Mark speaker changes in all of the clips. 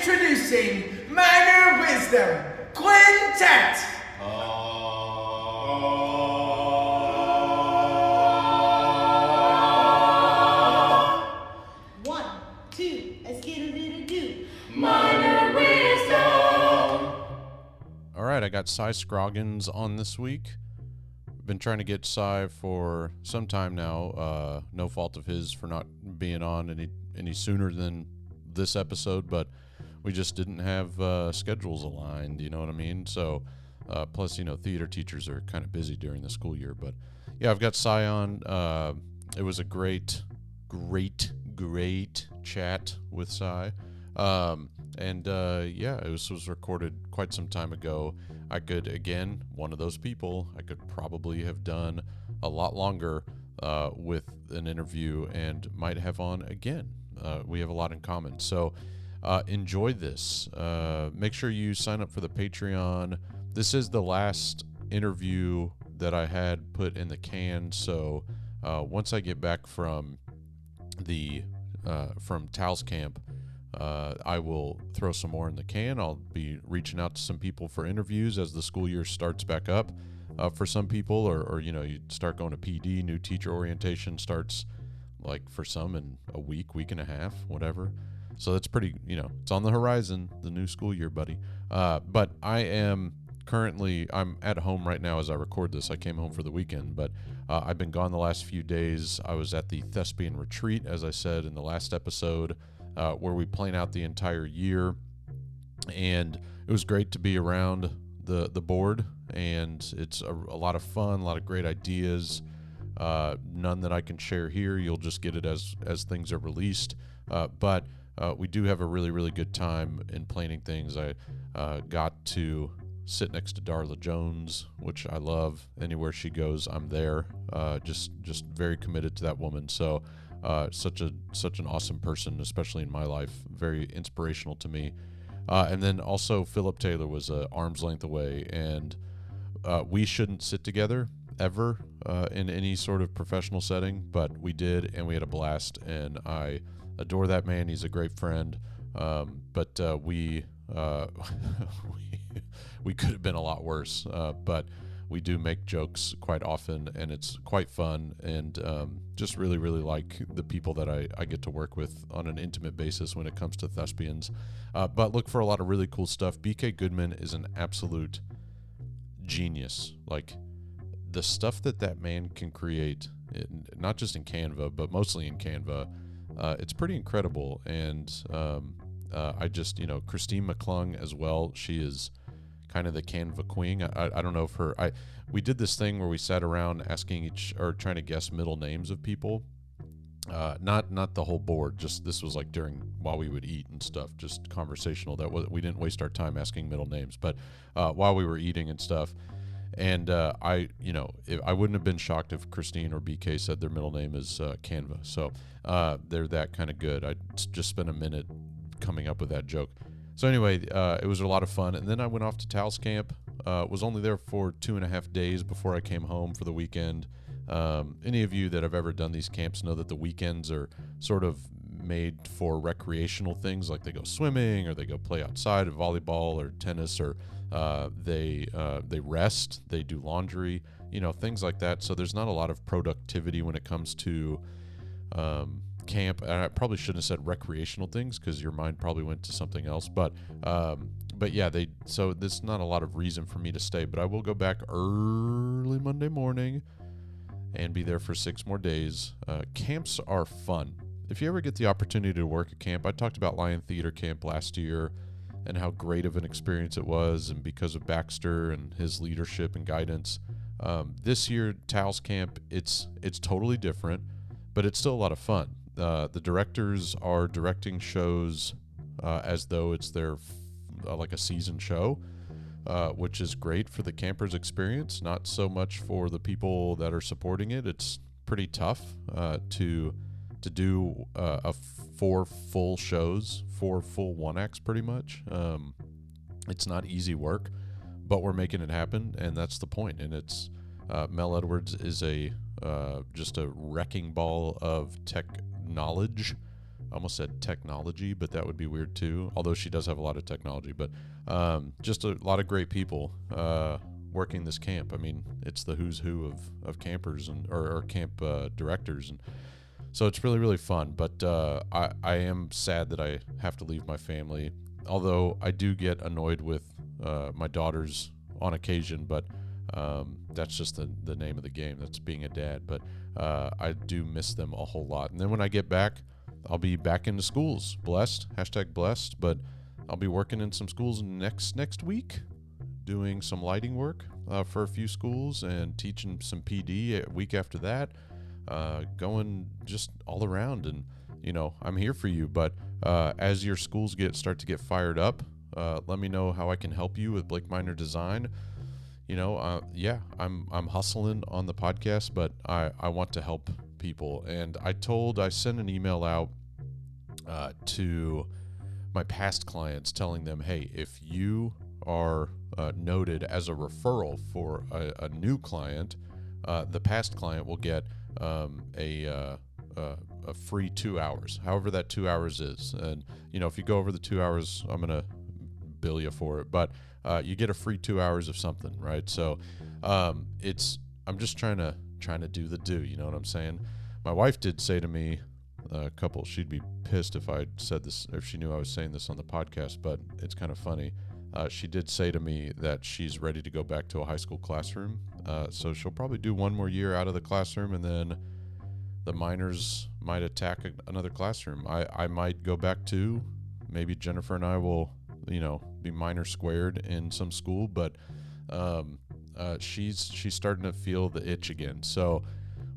Speaker 1: Introducing Minor Wisdom Quintet.
Speaker 2: One, two, let's get a little do.
Speaker 3: Minor Wisdom.
Speaker 4: All right, I got Cy Scroggins on this week. Been trying to get Cy for some time now. No fault of his for not being on any sooner than this episode, but we just didn't have schedules aligned, you know what I mean? So, plus, theater teachers are kind of busy during the school year. But, yeah, I've got Cy on. It was a great chat with Cy. It was recorded quite some time ago. I could, again, one of those people, I could probably have done a lot longer with an interview and might have on again. We have a lot in common. So enjoy this. Make sure you sign up for the Patreon. This is the last interview that I had put in the can. So once I get back from Tal's camp, I will throw some more in the can. I'll be reaching out to some people for interviews as the school year starts back up. For some people, or you start going to PD, new teacher orientation starts like for some in a week and a half, whatever. So that's pretty, it's on the horizon, the new school year, buddy. But I'm at home right now as I record this. I came home for the weekend, but I've been gone the last few days. I was at the Thespian Retreat, as I said in the last episode, where we plan out the entire year. And it was great to be around the board, and it's a lot of fun, a lot of great ideas. None that I can share here. You'll just get it as things are released. But we do have a really, really good time in planning things. I got to sit next to Darla Jones, which I love. Anywhere she goes, I'm there. Just very committed to that woman. So such an awesome person, especially in my life. Very inspirational to me. And then also Philip Taylor was an arm's length away, and we shouldn't sit together ever in any sort of professional setting, but we did, and we had a blast, and I adore that man. He's a great friend, but we could have been a lot worse, but we do make jokes quite often, and it's quite fun, and just really, really like the people that I get to work with on an intimate basis when it comes to thespians. But look for a lot of really cool stuff. BK Goodman is an absolute genius. Like, the stuff that man can create, not just in Canva, but mostly in Canva, it's pretty incredible. And I just, Christine McClung as well, she is kind of the Canva queen. I don't know if we did this thing where we sat around trying to guess middle names of people. Not the whole board, just this was like while we would eat and stuff, just conversational. We didn't waste our time asking middle names, but while we were eating and stuff. And I wouldn't have been shocked if Christine or BK said their middle name is Canva. So they're that kind of good. I just spent a minute coming up with that joke. So anyway, it was a lot of fun. And then I went off to Tal's camp. Was only there for 2.5 days before I came home for the weekend. Any of you that have ever done these camps know that the weekends are sort of made for recreational things, like they go swimming or they go play outside of volleyball or tennis, or they rest, they do laundry, things like that. So there's not a lot of productivity when it comes to camp. And I probably shouldn't have said recreational things because your mind probably went to something else. But yeah, so there's not a lot of reason for me to stay. But I will go back early Monday morning and be there for 6 more days. Camps are fun. If you ever get the opportunity to work at camp, I talked about Lion Theater Camp last year and how great of an experience it was, and because of Baxter and his leadership and guidance. This year, Tal's camp, it's totally different, but it's still a lot of fun. The directors are directing shows as though it's their like a season show, which is great for the campers' experience, not so much for the people that are supporting it. It's pretty tough to do 4 full shows, 4 full one-acts pretty much. It's not easy work, but we're making it happen, and that's the point. And it's Mel Edwards is just a wrecking ball of tech knowledge, almost said technology, but that would be weird too. Although she does have a lot of technology, but just a lot of great people working this camp. I mean, it's the who's who of campers or camp directors, and so it's really, really fun. But I am sad that I have to leave my family. Although I do get annoyed with my daughters on occasion, but that's just the name of the game. That's being a dad. But I do miss them a whole lot. And then when I get back, I'll be back into schools. Blessed, #blessed. But I'll be working in some schools next week, doing some lighting work for a few schools and teaching some PD a week after that. Going just all around, and I'm here for you. But as your schools start to get fired up, let me know how I can help you with Blake Miner Design. I'm hustling on the podcast, but I want to help people. And I sent an email out to my past clients telling them, hey, if you are noted as a referral for a new client, the past client will get a free 2 hours, however that 2 hours is. And if you go over the 2 hours, I'm gonna bill you for it, but you get a free 2 hours of something, right? So I'm just trying to do the do, you know what I'm saying? My wife did say to me she'd be pissed if I said this, if she knew I was saying this on the podcast, but it's kind of funny. She did say to me that she's ready to go back to a high school classroom. So she'll probably do one more year out of the classroom, and then the minors might attack another classroom. I might go back too. Maybe Jennifer and I will, be minor squared in some school, but she's starting to feel the itch again. So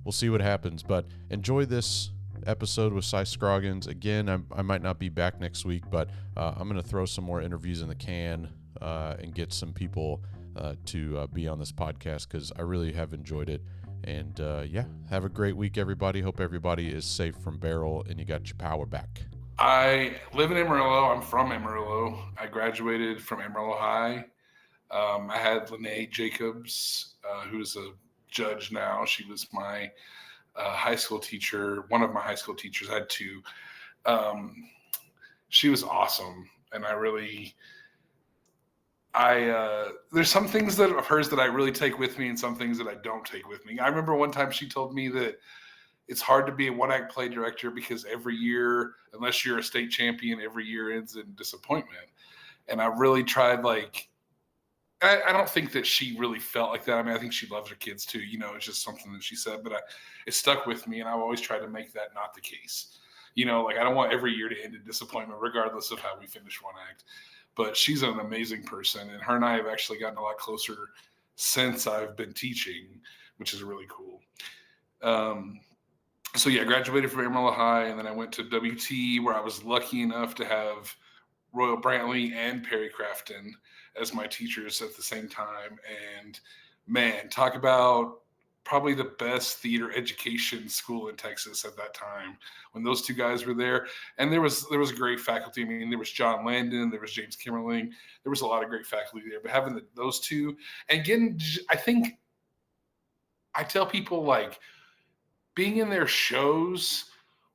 Speaker 4: we'll see what happens. But enjoy this episode with Cy Scroggins. Again, I might not be back next week, but I'm going to throw some more interviews in the can and get some people to be on this podcast, because I really have enjoyed it. And have a great week, everybody. Hope everybody is safe from Barrel and you got your power back.
Speaker 5: I live in Amarillo. I'm from Amarillo. I graduated from Amarillo High. I had Lene Jacobs, who's a judge now. She was my high school teacher, one of my high school teachers. I had two. She was awesome. And there's some things of hers that I really take with me and some things that I don't take with me. I remember one time she told me that it's hard to be a one-act play director because every year, unless you're a state champion, every year ends in disappointment. And I really tried, I don't think that she really felt like that. I mean, I think she loves her kids too. It's just something that she said, but it stuck with me, and I've always tried to make that not the case. I don't want every year to end in disappointment, regardless of how we finish one act. But she's an amazing person, and her and I have actually gotten a lot closer since I've been teaching, which is really cool. I graduated from Amarillo High, and then I went to WT, where I was lucky enough to have Royal Brantley and Perry Crafton as my teachers at the same time. And man, talk about probably the best theater education school in Texas at that time when those two guys were there. And there was great faculty. I mean, there was John Landon, there was James Kimmerling, there was a lot of great faculty there. But having those two, and again, I tell people, being in their shows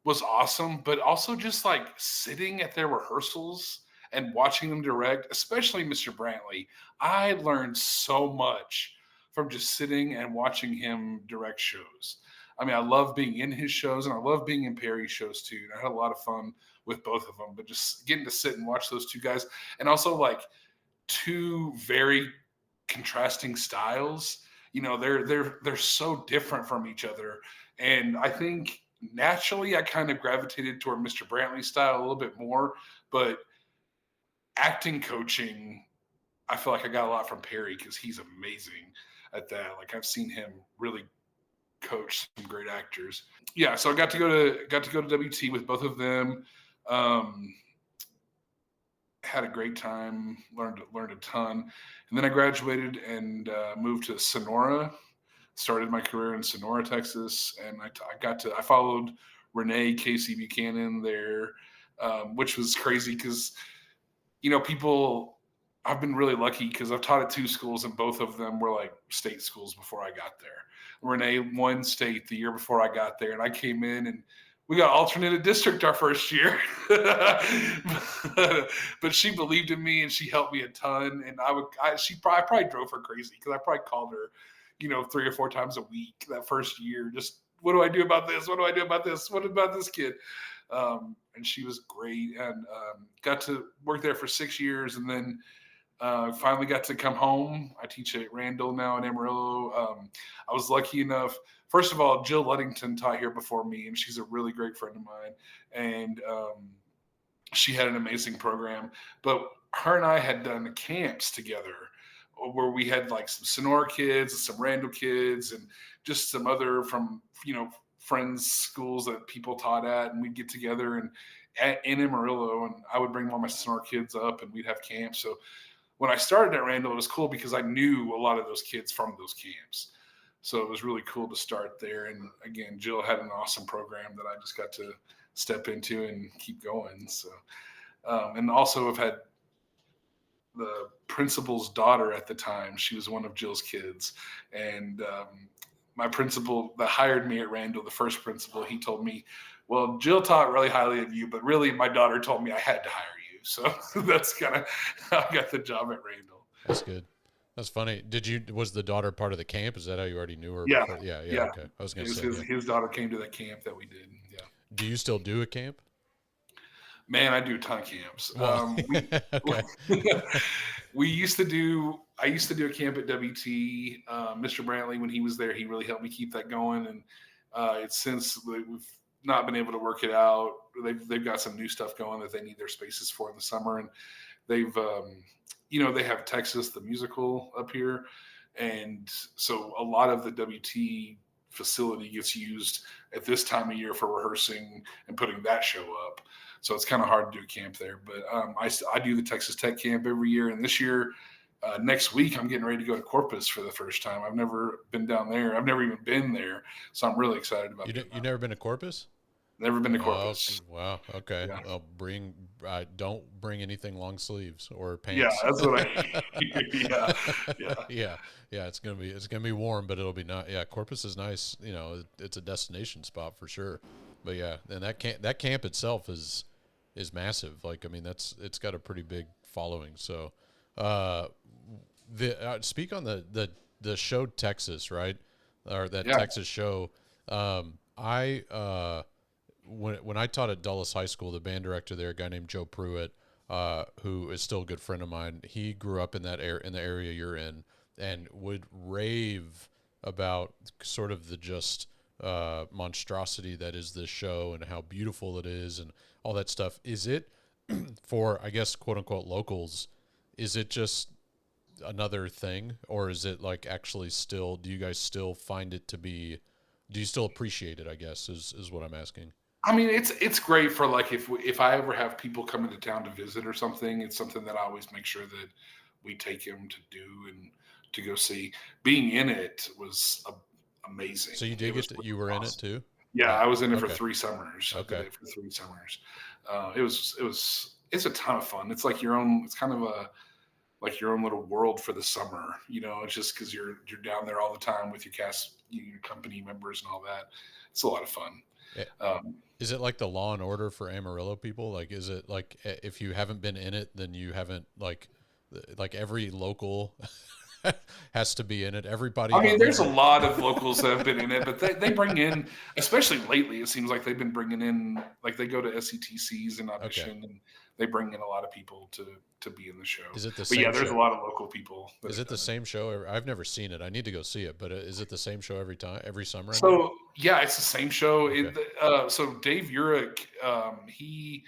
Speaker 5: was awesome, but also just sitting at their rehearsals and watching them direct, especially Mr. Brantley. I learned so much from just sitting and watching him direct shows. I mean, I love being in his shows, and I love being in Perry's shows too. And I had a lot of fun with both of them, but just getting to sit and watch those two guys, and also two very contrasting styles. They're so different from each other. And I think naturally I kind of gravitated toward Mr. Brantley's style a little bit more, but acting coaching, I feel like I got a lot from Perry because he's amazing at that. I've seen him really coach some great actors. Yeah, so I got to go to WT with both of them. Had a great time, learned a ton. And then I graduated and moved to Sonora. Started my career in Sonora, Texas, and I followed Renee Casey Buchanan there, which was crazy because, I've been really lucky because I've taught at two schools, and both of them were state schools before I got there. Renee won state the year before I got there, and I came in, and we got alternated district our first year, but she believed in me and she helped me a ton. And I probably drove her crazy because I probably called her, 3 or 4 times a week that first year. Just, what do I do about this? What do I do about this? What about this kid? And she was great, and got to work there for 6 years, and then finally got to come home. I teach at Randall now in Amarillo. I was lucky enough. First of all, Jill Luddington taught here before me, and she's a really great friend of mine. And she had an amazing program. But her and I had done camps together where we had like some Sonora kids and some Randall kids and just some other from, friends' schools that people taught at. And we'd get together in Amarillo, and I would bring all my Sonora kids up and we'd have camps. So when I started at Randall, it was cool because I knew a lot of those kids from those camps. So it was really cool to start there. And again, Jill had an awesome program that I just got to step into and keep going. So, and also have had the principal's daughter at the time. She was one of Jill's kids. And my principal that hired me at Randall, the first principal, he told me, well, Jill taught really highly of you, but really my daughter told me I had to hire you. So that's kind of how I got the job at Randall.
Speaker 4: That's good. That's funny. Was the daughter part of the camp? Is that how you already knew her?
Speaker 5: Yeah.
Speaker 4: Before? Yeah. Okay. I was going to say
Speaker 5: his daughter came to that camp that we did. Yeah.
Speaker 4: Do you still do a camp?
Speaker 5: Man, I do a ton of camps.
Speaker 4: Well,
Speaker 5: I used to do a camp at WT. Mr. Brantley, when he was there, he really helped me keep that going. And it's since we've not been able to work it out. They've got some new stuff going that they need their spaces for in the summer. And they've, they have Texas, the musical up here. And so a lot of the WT facility gets used at this time of year for rehearsing and putting that show up. So it's kind of hard to do a camp there, but I do the Texas Tech camp every year. And this year, next week, I'm getting ready to go to Corpus for the first time. I've never been down there. I've never even been there. So I'm really excited about it.
Speaker 4: You've never been to Corpus?
Speaker 5: Never been to Corpus.
Speaker 4: Oh, wow. Okay.
Speaker 5: Yeah.
Speaker 4: I'll don't bring anything long sleeves or pants.
Speaker 5: Yeah, that's what I. Yeah.
Speaker 4: Yeah. It's gonna be warm, but it'll be not. Yeah, Corpus is nice. It's a destination spot for sure. But yeah, and that camp itself is massive. Like, I mean, it's got a pretty big following. So, speak on the show Texas, right? Or that Texas show. When I taught at Dulles High School, the band director there, a guy named Joe Pruitt, who is still a good friend of mine, he grew up in in the area you're in, and would rave about sort of the just monstrosity that is this show and how beautiful it is and all that stuff. Is it for, I guess, quote unquote locals? Is it just another thing, or is it like actually still? Do you guys still find it to be? Do you still appreciate it? I guess is what I'm asking.
Speaker 5: I mean, it's great for like if I ever have people come into town to visit or something, it's something that I always make sure that we take them to do and to go see. Being in it was amazing.
Speaker 4: So you were in it too?
Speaker 5: Yeah, I was in it for 3 summers.
Speaker 4: Okay.
Speaker 5: I did it for 3 summers. It's a ton of fun. It's like it's kind of like your own little world for the summer. It's just because you're down there all the time with your cast, your company members and all that. It's a lot of fun.
Speaker 4: Is it like the Law and Order for Amarillo people? Like, is it like if you haven't been in it, then you haven't like every local has to be in it? Everybody.
Speaker 5: I mean, there's a lot of locals that have been in it, but they bring in, especially lately, it seems like they've been bringing in, like they go to SETCs and audition, and they bring in a lot of people to be in the show.
Speaker 4: Is it the
Speaker 5: but
Speaker 4: same
Speaker 5: yeah, there's
Speaker 4: show?
Speaker 5: a lot of local people.
Speaker 4: Is it the same show? I've never seen it. I need to go see it, but is it the same show every summer?
Speaker 5: So yeah, it's the same show.
Speaker 4: Okay.
Speaker 5: So Dave Urich, he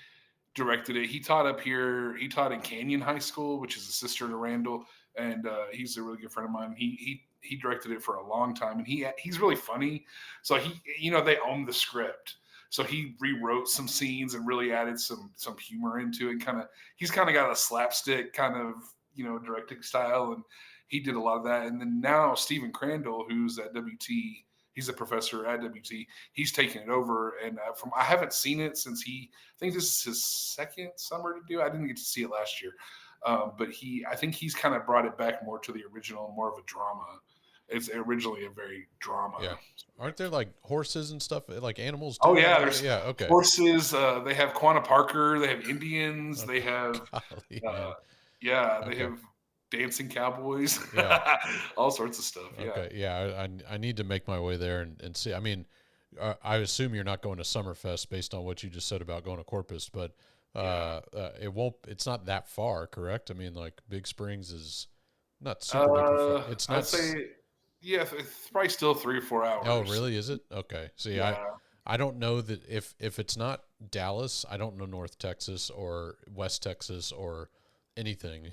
Speaker 5: directed it. He taught up here. He taught in Canyon High School, which is a sister to Randall, and he's a really good friend of mine. He directed it for a long time, and he's really funny. So they own the script. So he rewrote some scenes and really added some humor into it. He's kind of got a slapstick kind of, directing style, and he did a lot of that. And then now Stephen Crandall, who's at WT, he's a professor at WT. He's taken it over, and I haven't seen it since I think this is his second summer to do. I didn't get to see it last year, but I think he's kind of brought it back more to the original, more of a drama. it's originally a very drama.
Speaker 4: Yeah. Aren't there like horses and stuff, like animals too?
Speaker 5: Oh yeah, there's
Speaker 4: Yeah. Okay.
Speaker 5: horses. They have Quanah Parker. They have Indians. They
Speaker 4: Okay.
Speaker 5: have
Speaker 4: Golly,
Speaker 5: uh,
Speaker 4: man.
Speaker 5: yeah, they
Speaker 4: Okay.
Speaker 5: have dancing cowboys.
Speaker 4: Yeah.
Speaker 5: All sorts of stuff. Yeah.
Speaker 4: Okay. Yeah. I need to make my way there and see. I mean, I assume you're not going to Summerfest based on what you just said about going to Corpus, but it won't. It's not that far, correct? I mean, like Big Springs is not super duper far. It's not.
Speaker 5: I'd say yeah, it's probably still 3 or 4 hours.
Speaker 4: Oh, really? Is it? Okay. See,
Speaker 5: Yeah.
Speaker 4: I don't know that if it's not Dallas, I don't know North Texas or West Texas or anything.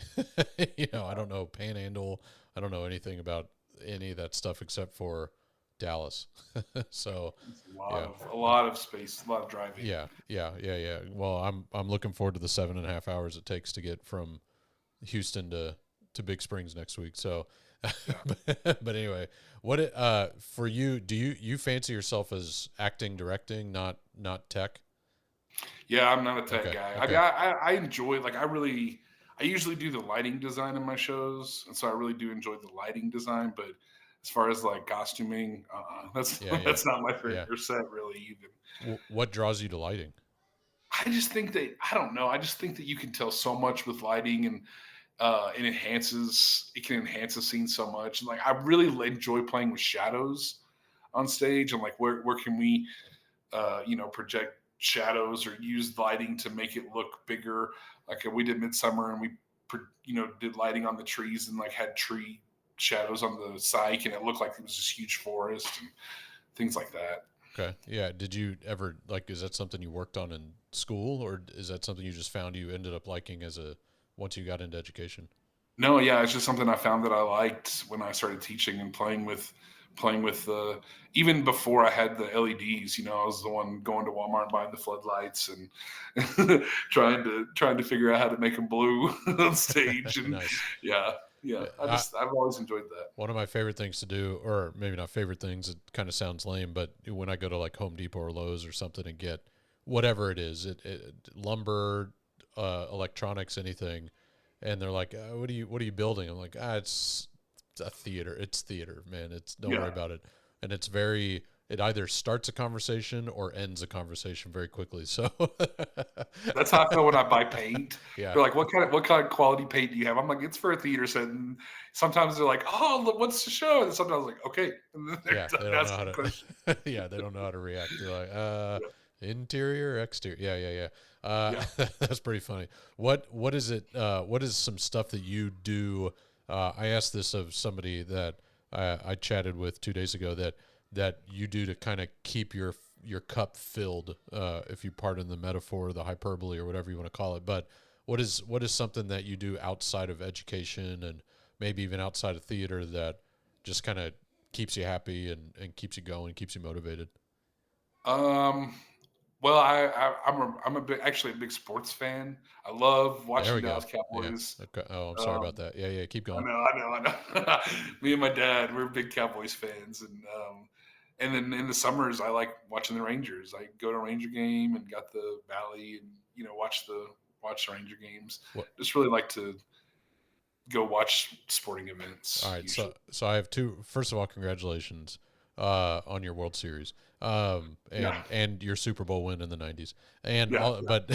Speaker 4: I don't know Panhandle. I don't know anything about any of that stuff except for Dallas. So
Speaker 5: A lot of space, a lot of driving.
Speaker 4: yeah. Well, I'm looking forward to the 7.5 hours it takes to get from Houston to Big Springs next week. So, but anyway, what for you? Do you fancy yourself as acting, directing, not tech?
Speaker 5: Yeah, I'm not a tech
Speaker 4: Okay,
Speaker 5: guy.
Speaker 4: okay.
Speaker 5: I enjoy I usually do the lighting design in my shows, and so I really do enjoy the lighting design. But as far as like costuming, that's
Speaker 4: Yeah.
Speaker 5: that's not my favorite set really even.
Speaker 4: What draws you to lighting?
Speaker 5: I just think that I don't know. I just think that you can tell so much with lighting, and it can enhance a scene so much. And like I really enjoy playing with shadows on stage, and like where can we project shadows or use lighting to make it look bigger. Like we did Midsummer, and we did lighting on the trees and like had tree shadows on the psych, and it looked like it was this huge forest and things like that.
Speaker 4: Okay. Yeah. Did you ever is that something you worked on in school, or is that something you just found you ended up liking once you got into education?
Speaker 5: No, yeah, it's just something I found that I liked when I started teaching and playing with even before I had the LEDs. I was the one going to Walmart and buying the floodlights and trying to figure out how to make them blue on stage. And
Speaker 4: Nice.
Speaker 5: yeah, I've always enjoyed that.
Speaker 4: One of my favorite things to do, or maybe not favorite things, it kind of sounds lame, but when I go to like Home Depot or Lowe's or something and get whatever it is, lumber, electronics, anything, and they're like, what are you building? I'm like, it's a theater. It's theater, man. Don't worry about it. And it either starts a conversation or ends a conversation very quickly. So
Speaker 5: that's how I feel when I buy paint.
Speaker 4: Yeah.
Speaker 5: They're like, what kind of quality paint do you have? I'm like, it's for a theater set. And sometimes they're like, oh, look, what's the show? And sometimes I'm like, okay.
Speaker 4: Yeah, they don't know how to. Yeah, they don't know how to react. They're like, interior, exterior. Yeah. That's pretty funny. What is it? What is some stuff that you do? I asked this of somebody that I chatted with 2 days ago that you do to kind of keep your cup filled, if you pardon the metaphor, the hyperbole, or whatever you want to call it. But what is something that you do outside of education and maybe even outside of theater that just kind of keeps you happy and keeps you going, keeps you motivated?
Speaker 5: Well, I'm actually a big sports fan. I love watching Dallas Cowboys.
Speaker 4: Yeah. Okay. Oh, I'm sorry about that. Yeah. Keep going.
Speaker 5: I know. Me and my dad, we're big Cowboys fans, and then in the summers, I like watching the Rangers. I go to a Ranger game and got the Valley, and watch the Ranger games. Just really like to go watch sporting events.
Speaker 4: All right, usually. So I have two. First of all, congratulations on your World Series, and your Super Bowl win in the '90s, but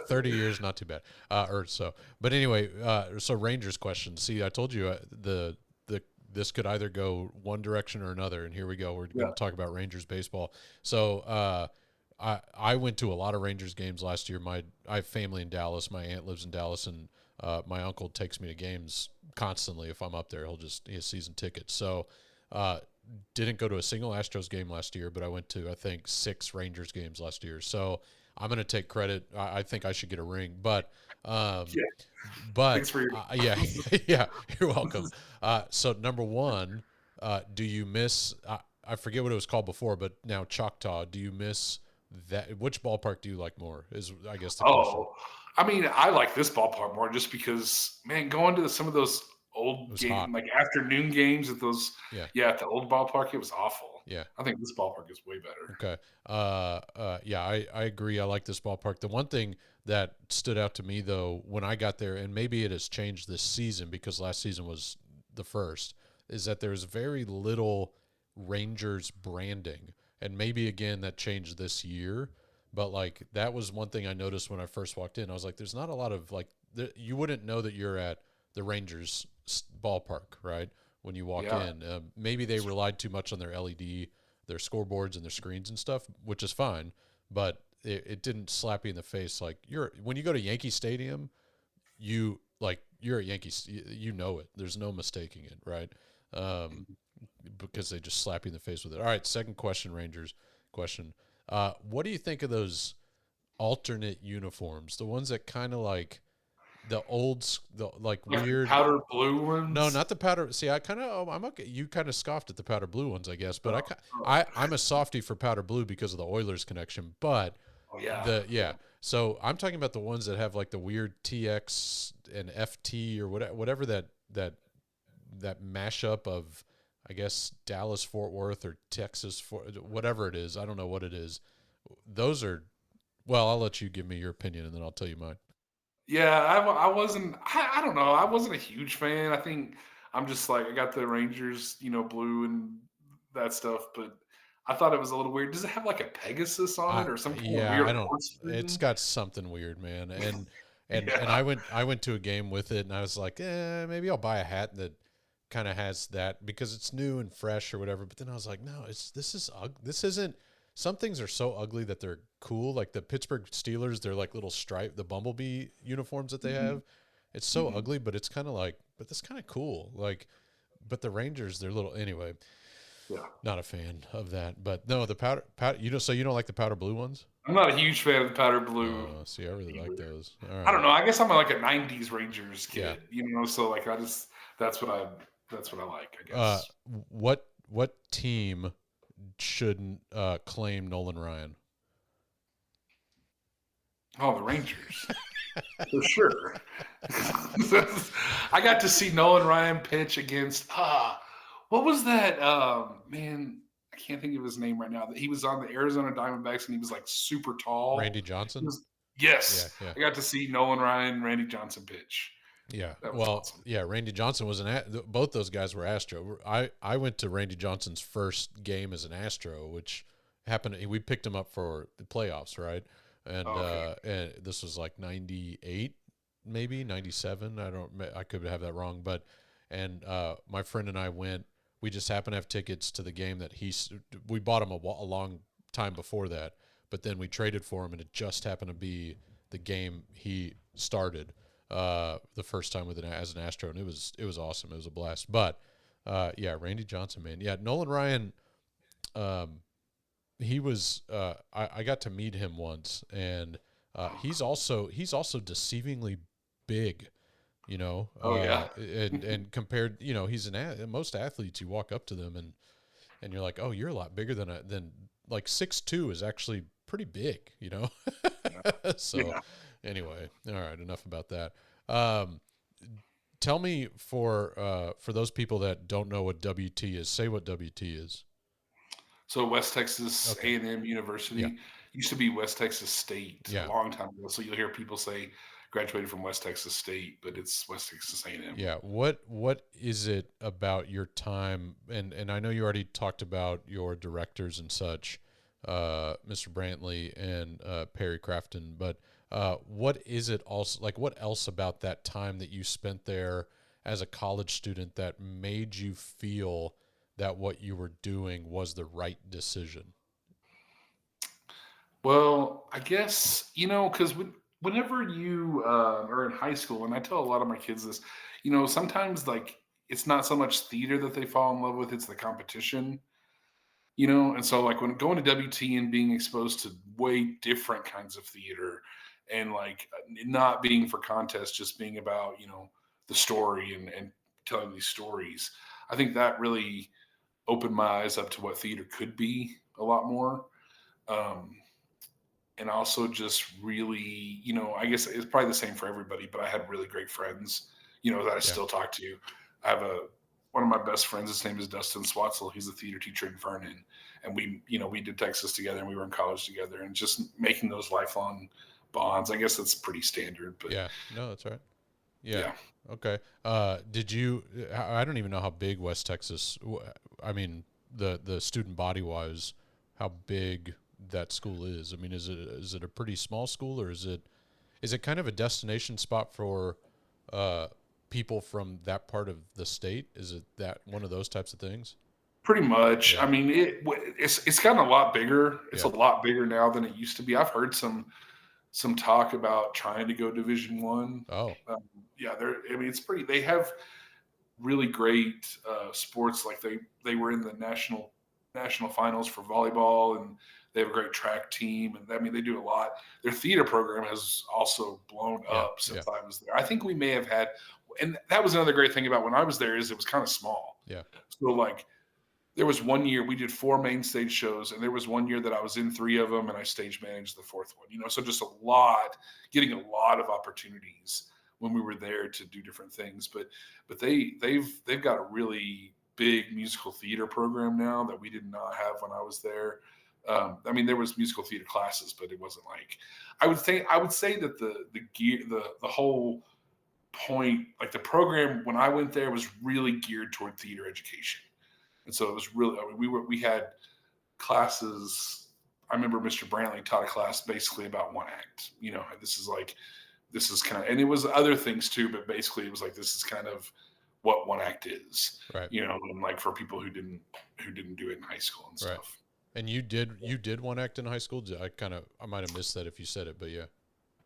Speaker 4: 30 years, not too bad, or so. But anyway, so Rangers question. See, I told you this could either go one direction or another, and here we go. We're going to talk about Rangers baseball. So I went to a lot of Rangers games last year. I have family in Dallas. My aunt lives in Dallas, and my uncle takes me to games constantly. If I'm up there, he has season tickets. So didn't go to a single Astros game last year, but I went to, I think, 6 Rangers games last year. So I'm going to take credit. I think I should get a ring, but
Speaker 5: thanks for
Speaker 4: yeah, you're welcome. So number one, do you miss? I forget what it was called before, but now Choctaw. Do you miss that? Which ballpark do you like more? Is I guess the question.
Speaker 5: I mean, I like this ballpark more just because, man, going to some of those old games, like afternoon games at those, at the old ballpark, it was awful.
Speaker 4: Yeah,
Speaker 5: I think this ballpark is way better.
Speaker 4: Okay. Yeah, I agree. I like this ballpark. The one thing that stood out to me though when I got there, and maybe it has changed this season because last season was the first, is that there's very little Rangers branding. And maybe again that changed this year, but like that was one thing I noticed when I first walked in. I was like, there's not a lot of like, you wouldn't know that you're at the Rangers ballpark, right? When you walk
Speaker 5: Yeah.
Speaker 4: in, maybe they relied too much on their LED, their scoreboards and their screens and stuff, which is fine, but it didn't slap you in the face. Like when you go to Yankee Stadium, you're at Yankees, you know it. There's no mistaking it, right? Um, because they just slap you in the face with it. All right, second question, Rangers question. What do you think of those alternate uniforms? The ones that kind of like the like
Speaker 5: Like
Speaker 4: weird.
Speaker 5: powder blue
Speaker 4: No,
Speaker 5: ones.
Speaker 4: not the powder. See, I'm okay. You kind of scoffed at the powder blue ones, I guess, but
Speaker 5: Oh,
Speaker 4: I'm a softie for powder blue because of the Oilers connection. But
Speaker 5: oh, yeah.
Speaker 4: yeah. So I'm talking about the ones that have like the weird TX and FT or whatever that mashup of, I guess, Dallas Fort Worth or Texas whatever it is. I don't know what it is. Those are, well, I'll let you give me your opinion and then I'll tell you mine.
Speaker 5: Yeah, I wasn't. I don't know. I wasn't a huge fan. I think I'm just like I got the Rangers, blue and that stuff, but I thought it was a little weird. Does it have like a Pegasus on it or some kind of
Speaker 4: Yeah,
Speaker 5: weird
Speaker 4: I don't.
Speaker 5: horse
Speaker 4: It's
Speaker 5: thing?
Speaker 4: got something weird, man. And
Speaker 5: Yeah.
Speaker 4: I went to a game with it, and I was like, maybe I'll buy a hat that kind of has that because it's new and fresh or whatever. But then I was like, no, this isn't. Some things are so ugly that they're cool. Like the Pittsburgh Steelers, they're like little stripe, the bumblebee uniforms that they
Speaker 5: Mhm,
Speaker 4: have. It's so
Speaker 5: mhm.
Speaker 4: ugly, but it's kind of like, but that's kind of cool. Like, but the Rangers, they're little anyway.
Speaker 5: Yeah.
Speaker 4: Not a fan of that, but no, the powder. So you don't like the powder blue ones?
Speaker 5: I'm not a huge fan of the powder blue
Speaker 4: See, I really like
Speaker 5: either.
Speaker 4: those. All
Speaker 5: I
Speaker 4: right.
Speaker 5: don't know. I guess I'm like a '90s Rangers
Speaker 4: Yeah.
Speaker 5: kid, so like that's what I that's what I like, I
Speaker 4: Uh,
Speaker 5: guess.
Speaker 4: what team shouldn't claim Nolan Ryan?
Speaker 5: Oh, the Rangers. For sure. I got to see Nolan Ryan pitch against what was that? Man, I can't think of his name right now. He was on the Arizona Diamondbacks and he was like super tall.
Speaker 4: Randy
Speaker 5: He
Speaker 4: Johnson?
Speaker 5: was,
Speaker 4: Yeah,
Speaker 5: yes,
Speaker 4: yeah.
Speaker 5: I got to see Nolan Ryan, Randy Johnson pitch.
Speaker 4: Yeah.
Speaker 5: That was
Speaker 4: Well,
Speaker 5: awesome.
Speaker 4: yeah, Randy Johnson was both those guys were Astro. I went to Randy Johnson's first game as an Astro, which happened we picked him up for the playoffs, right?
Speaker 5: Oh, okay.
Speaker 4: And this was like 98, maybe 97. I could have that wrong, but my friend and I went. We just happened to have tickets to the game that we bought him a long time before that, but then we traded for him and it just happened to be the game he started the first time as an Astro, and it was awesome. It was a blast. But yeah, Randy Johnson, man, yeah, Nolan Ryan. Um, he was. I got to meet him once, and he's also deceivingly big.
Speaker 5: Oh yeah.
Speaker 4: And compared, he's most athletes. You walk up to them and you're like, oh, you're a lot bigger than like 6'2" is actually pretty big.
Speaker 5: Yeah.
Speaker 4: So
Speaker 5: Yeah.
Speaker 4: anyway, all right, enough about that. Um, tell me for those people that don't know what WT is, say what WT is.
Speaker 5: So West Texas
Speaker 4: Okay.
Speaker 5: A&M
Speaker 4: Yeah.
Speaker 5: University used to be West Texas State a
Speaker 4: Yeah.
Speaker 5: long time ago. So you'll hear people say graduated from West Texas State, but it's West Texas A&M.
Speaker 4: Yeah. What is it about your time? And I know you already talked about your directors and such, Mr. Brantley and Perry Crafton, but what is it also like? What else about that time that you spent there as a college student that made you feel that what you were doing was the right decision?
Speaker 5: Well, I guess, because whenever you are in high school, and I tell a lot of my kids this, sometimes like it's not so much theater that they fall in love with, it's the competition. And so like when going to WT and being exposed to way different kinds of theater and like not being for contest, just being about, the story and telling these stories, I think that really opened my eyes up to what theater could be a lot more. Um, and also just really, I guess it's probably the same for everybody, but I had really great friends, that I
Speaker 4: Yeah.
Speaker 5: still talk to. I have one of my best friends, his name is Dustin Swatzel. He's a theater teacher in Vernon. And we did Texas together and we were in college together and just making those lifelong bonds. I guess that's pretty standard, but
Speaker 4: Yeah. No, that's right. Yeah.
Speaker 5: Yeah.
Speaker 4: Okay. Did you? I don't even know how big West Texas. I mean, the student body wise, how big that school is. I mean, is it a pretty small school, or is it kind of a destination spot for uh, people from that part of the state? Is it that one of those types of things?
Speaker 5: Pretty much.
Speaker 4: Yeah.
Speaker 5: I mean, it's gotten a lot bigger. It's a
Speaker 4: Yeah.
Speaker 5: lot bigger now than it used to be. I've heard some talk about trying to go Division One.
Speaker 4: Oh.
Speaker 5: Um, yeah, I mean, it's pretty. They have really great sports. Like they were in the national finals for volleyball, and they have a great track team. And I mean, they do a lot. Their theater program has also blown
Speaker 4: Yeah.
Speaker 5: up
Speaker 4: Yeah.
Speaker 5: since I was there. I think we may have had, and that was another great thing about when I was there is it was kind of small.
Speaker 4: Yeah.
Speaker 5: So like there was one year we did 4 main stage shows, and there was one year that I was in 3 of them, and I stage managed the 4th one. So just getting a lot of opportunities when we were there to do different things. But they've got a really big musical theater program now that we did not have when I was there. I mean, there was musical theater classes, but it wasn't like I would say that the whole point, like the program when I went there, was really geared toward theater education. And so it was really, I mean, we had classes. I remember Mr. Brantley taught a class basically about one act. This is kind of, and it was other things too, but basically it was like, this is kind of what one act is,
Speaker 4: Right.
Speaker 5: and like for people who didn't do it in high school and
Speaker 4: Right.
Speaker 5: stuff.
Speaker 4: And you did one act in high school? I might have missed that if you said it, but yeah.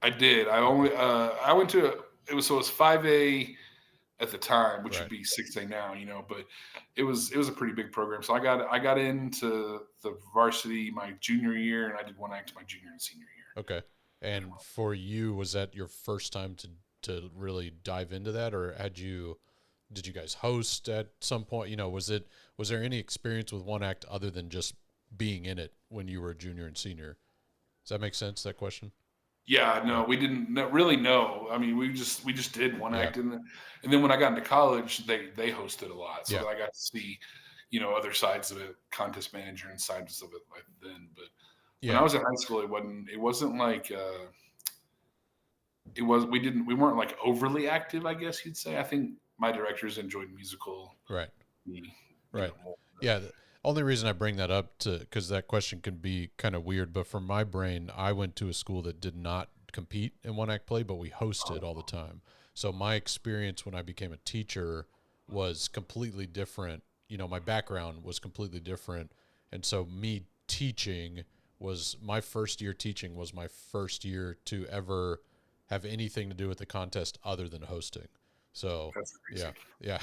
Speaker 5: I did. I went to, it was 5A at the time, which
Speaker 4: Right.
Speaker 5: would be 6A now, but it was a pretty big program. So I got into the varsity my junior year, and I did one act my junior and senior year.
Speaker 4: Okay. And for you, was that your first time to really dive into that, or did you guys host at some point? Was there any experience with one act other than just being in it when you were a junior and senior? Does that make sense, that question?
Speaker 5: Yeah, no, we didn't really know. I mean, we just did one
Speaker 4: Yeah.
Speaker 5: act, and then when I got into college, they hosted a lot, so
Speaker 4: Yeah.
Speaker 5: that I got to see, other sides of it, contest manager and sides of it like then. But when I
Speaker 4: Yeah.
Speaker 5: was in high school, it wasn't like we weren't like overly active, I guess you'd say. I think my directors enjoyed musical.
Speaker 4: Right. Right.
Speaker 5: More.
Speaker 4: Yeah. The only reason I bring that up because that question can be kind of weird, but for my brain, I went to a school that did not compete in one act play, but we hosted all the time. So my experience when I became a teacher was completely different. My background was completely different. And so me teaching was my first year teaching was my first year to ever have anything to do with the contest other than hosting. So
Speaker 5: That's crazy.
Speaker 4: yeah.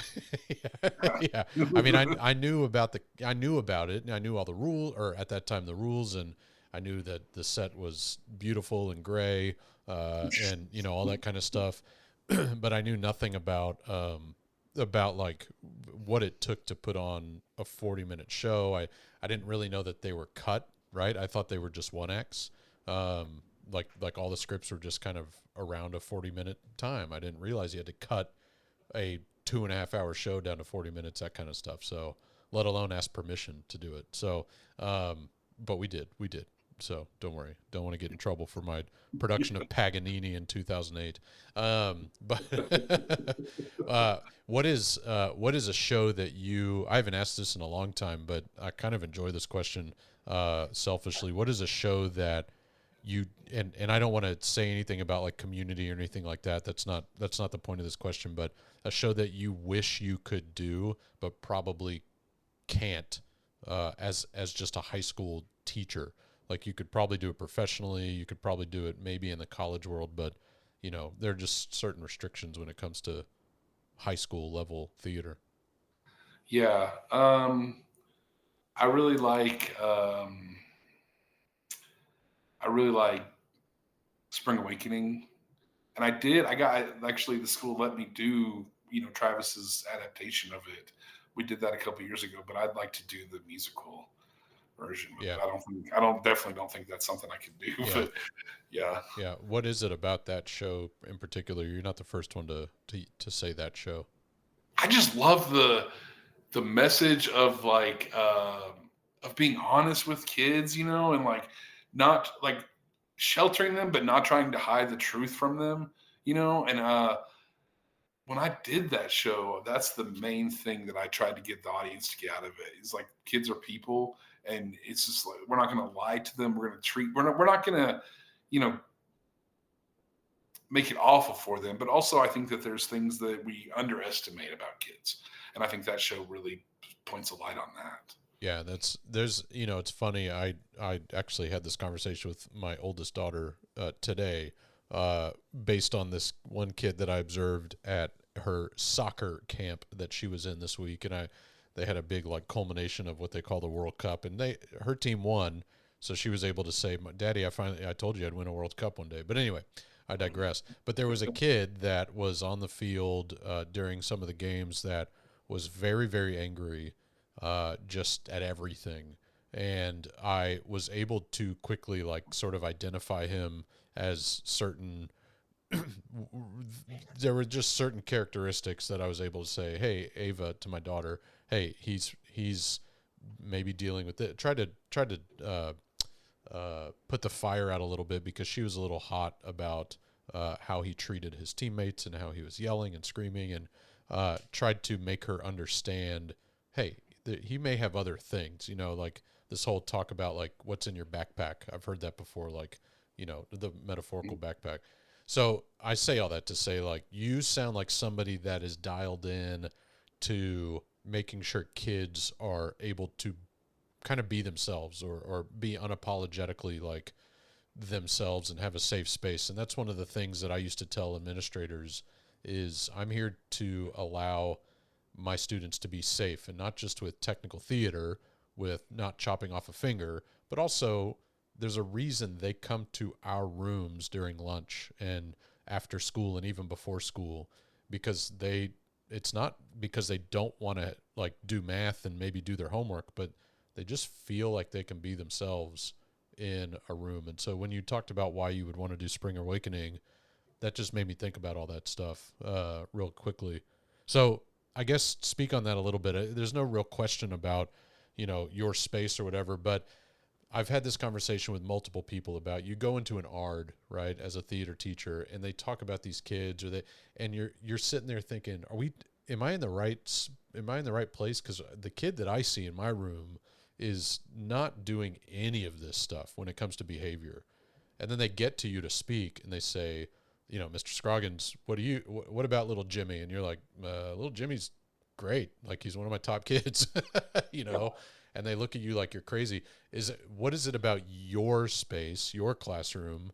Speaker 4: Yeah. I mean, I knew about it, and I knew all the rules, or at that time the rules, and I knew that the set was beautiful and gray, and all that kind of stuff. But I knew nothing about like what it took to put on a 40-minute show. I didn't really know that they were cut, right? I thought they were just one acts. Like all the scripts were just kind of around a 40-minute time. I didn't realize you had to cut a 2.5-hour show down to 40 minutes, that kind of stuff. So let alone ask permission to do it. So, but we did. So don't worry. Don't want to get in trouble for my production of Paganini in 2008. But what is a show that I haven't asked this in a long time, but I kind of enjoy this question selfishly. What is a show that you and I don't want to say anything about like Community or anything like that. That's not the point of this question, but a show that you wish you could do but probably can't as just a high school teacher. Like you could probably do it professionally, you could probably do it maybe in the college world, but there are just certain restrictions when it comes to high school level theater.
Speaker 5: Yeah. I really like Spring Awakening, and I got actually the school let me do Travis's adaptation of it. We did that a couple years ago, but I'd like to do the musical version.
Speaker 4: Yeah.
Speaker 5: I definitely don't think that's something I could do.
Speaker 4: Yeah.
Speaker 5: But yeah.
Speaker 4: Yeah. What is it about that show in particular? You're not the first one to say that show.
Speaker 5: I just love the message of like of being honest with kids, and like not like sheltering them, but not trying to hide the truth from them, and when I did that show, that's the main thing that I tried to get the audience to get out of it. It's like kids are people, and it's just like we're not going to lie to them. We're not going to, you know, make it awful for them. But also, I think that there's things that we underestimate about kids, and I think that show really points a light on that.
Speaker 4: Yeah, it's funny. I actually had this conversation with my oldest daughter today, based on this one kid that I observed at her soccer camp that she was in this week, and they had a big like culmination of what they call the World Cup, and her team won, so she was able to say, "Daddy, I told you I'd win a World Cup one day." But anyway, I digress. But there was a kid that was on the field during some of the games that was very, very angry, just at everything. And I was able to quickly like sort of identify him as certain there were just certain characteristics that I was able to say, "Hey, Ava," to my daughter, "Hey, he's maybe dealing with it." Tried to put the fire out a little bit because she was a little hot about how he treated his teammates and how he was yelling and screaming, and tried to make her understand, hey, he may have other things, like this whole talk about like what's in your backpack. I've heard that before, like, the metaphorical backpack. So I say all that to say, like, you sound like somebody that is dialed in to making sure kids are able to kind of be themselves, or be unapologetically like themselves and have a safe space. And that's one of the things that I used to tell administrators is I'm here to allow my students to be safe, and not just with technical theater, with not chopping off a finger, but also there's a reason they come to our rooms during lunch and after school and even before school, because it's not because they don't want to like do math and maybe do their homework, but they just feel like they can be themselves in a room. And so when you talked about why you would want to do Spring Awakening, that just made me think about all that stuff real quickly. So I guess speak on that a little bit. There's no real question about, your space or whatever, but I've had this conversation with multiple people about, you go into an ARD, right, as a theater teacher, and they talk about these kids, and you're sitting there thinking, am I in the right place? Because the kid that I see in my room is not doing any of this stuff when it comes to behavior. And then they get to you to speak, and they say, Mr. Scroggins, what about little Jimmy? And you're like, little Jimmy's great. Like, he's one of my top kids, and they look at you like you're crazy. What is it about your space, your classroom,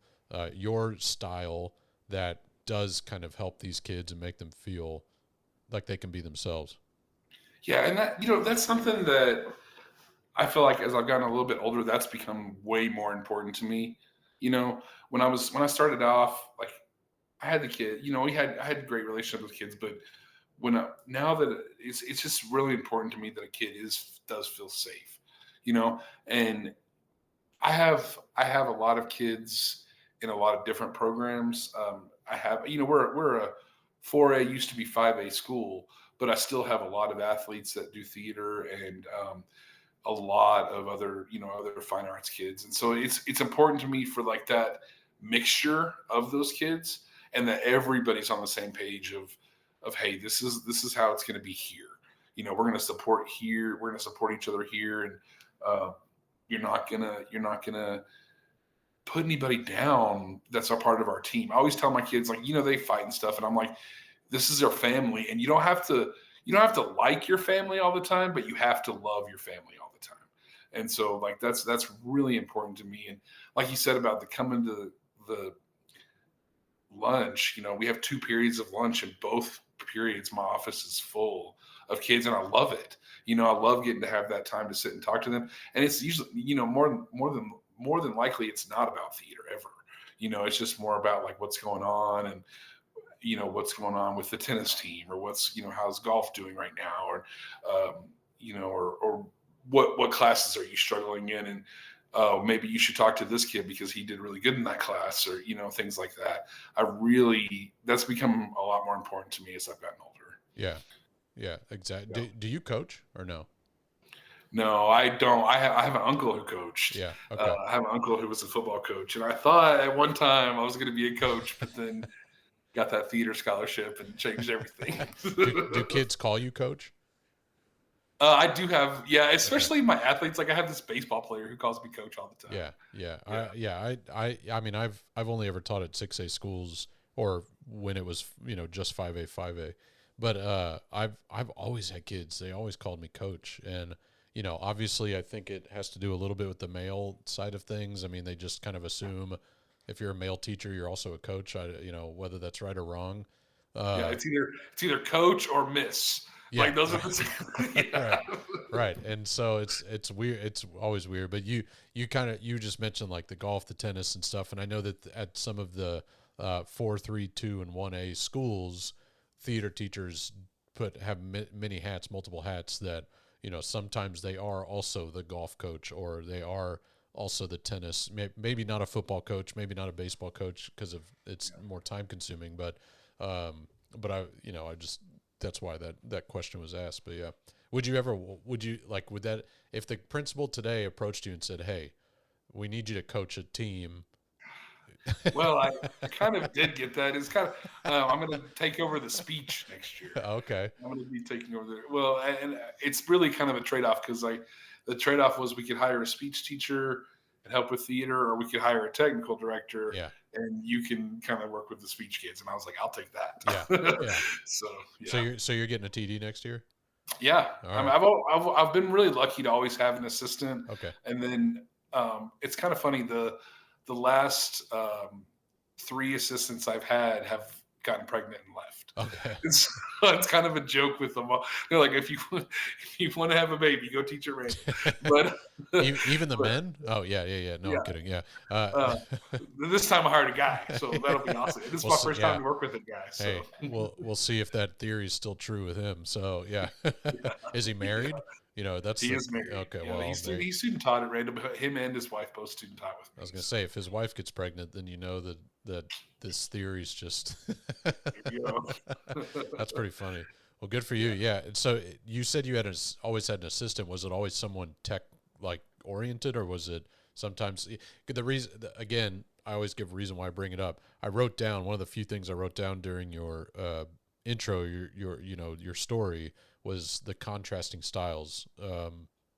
Speaker 4: your style that does kind of help these kids and make them feel like they can be themselves?
Speaker 5: Yeah. And that's something that I feel like as I've gotten a little bit older, that's become way more important to me. When I started off, like, I had the kid, I had a great relationship with kids, but now that it's just really important to me that a kid does feel safe, and I have a lot of kids in a lot of different programs. I have, we're a 4A, used to be 5A school, but I still have a lot of athletes that do theater, and a lot of other fine arts kids. And so it's important to me for like that mixture of those kids, and that everybody's on the same page of hey, this is how it's going to be here. We're going to support here. We're going to support each other here. And you're not gonna put anybody down that's a part of our team. I always tell my kids, like, they fight and stuff, and I'm like, this is their family, and you don't have to like your family all the time, but you have to love your family all the time. And so, like, that's really important to me. And like you said about the coming to the lunch, we have 2 periods of lunch, and both periods my office is full of kids, and I love it. I love getting to have that time to sit and talk to them. And it's usually, more than likely, it's not about theater ever. It's just more about like what's going on, and what's going on with the tennis team, or what's, how's golf doing right now, or or what classes are you struggling in, and maybe you should talk to this kid because he did really good in that class, or things like that. That's become a lot more important to me as I've gotten older.
Speaker 4: Yeah, exactly. Do you coach or no?
Speaker 5: No, I don't. I have an uncle who coached.
Speaker 4: Yeah. Okay.
Speaker 5: I have an uncle who was a football coach, and I thought at one time I was going to be a coach, but then got that theater scholarship and changed everything.
Speaker 4: Do kids call you coach?
Speaker 5: I do have, yeah, especially my athletes. Like I have this baseball player who calls me coach all the time.
Speaker 4: Yeah. I mean, I've only ever taught at 6A schools, or when it was, just 5A, 5A. But I've always had kids. They always called me coach, and obviously, I think it has to do a little bit with the male side of things. I mean, they just kind of assume if you're a male teacher, you're also a coach. Whether that's right or wrong.
Speaker 5: Yeah, it's either coach or miss.
Speaker 4: Yeah,
Speaker 5: Like those are the
Speaker 4: right, right. And so it's weird. It's always weird. But you just mentioned like the golf, the tennis, and stuff. And I know that at some of the 4, 3, 2, and 1A schools, theater teachers have many hats, multiple hats. That sometimes they are also the golf coach, or they are also the tennis. Maybe not a football coach, maybe not a baseball coach because of it's more time consuming. But I just that's why that question was asked. But yeah, would that if the principal today approached you and said, "Hey, we need you to coach a team"?
Speaker 5: Well, I kind of did get that. It's kind of I'm going to take over the speech next year.
Speaker 4: Okay.
Speaker 5: I'm going to be taking over and it's really kind of a trade-off because the trade-off was we could hire a speech teacher and help with theater, or we could hire a technical director.
Speaker 4: Yeah.
Speaker 5: And you can kind of work with the speech kids. And I was like, I'll take that.
Speaker 4: Yeah.
Speaker 5: So, yeah.
Speaker 4: So you're getting a TD next year?
Speaker 5: Yeah.
Speaker 4: All right.
Speaker 5: I mean, I've been really lucky to always have an assistant.
Speaker 4: Okay.
Speaker 5: And then it's kind of funny. The last 3 assistants I've had have gotten pregnant and left.
Speaker 4: Okay.
Speaker 5: It's kind of a joke with them all. They're like, if you want to have a baby, go teach it right. But
Speaker 4: even the men? Oh yeah. No,
Speaker 5: yeah.
Speaker 4: I'm kidding. Yeah.
Speaker 5: This time I hired a guy, so that'll be awesome. This is my first time to work with a guy. So.
Speaker 4: Hey, we'll see if that theory is still true with him. So yeah. Is he married? He is married.
Speaker 5: Okay, yeah, well, he's student taught at Random. Him and his wife both student taught with me.
Speaker 4: I was gonna say, if his wife gets pregnant, then that this theory is just that's pretty funny. Well, good for you. Yeah. So you said you always had an assistant. Was it always someone tech like oriented, or was it sometimes the reason? Again, I always give a reason why I bring it up. I wrote down one of the few things I wrote down during your intro, your story, was the contrasting styles.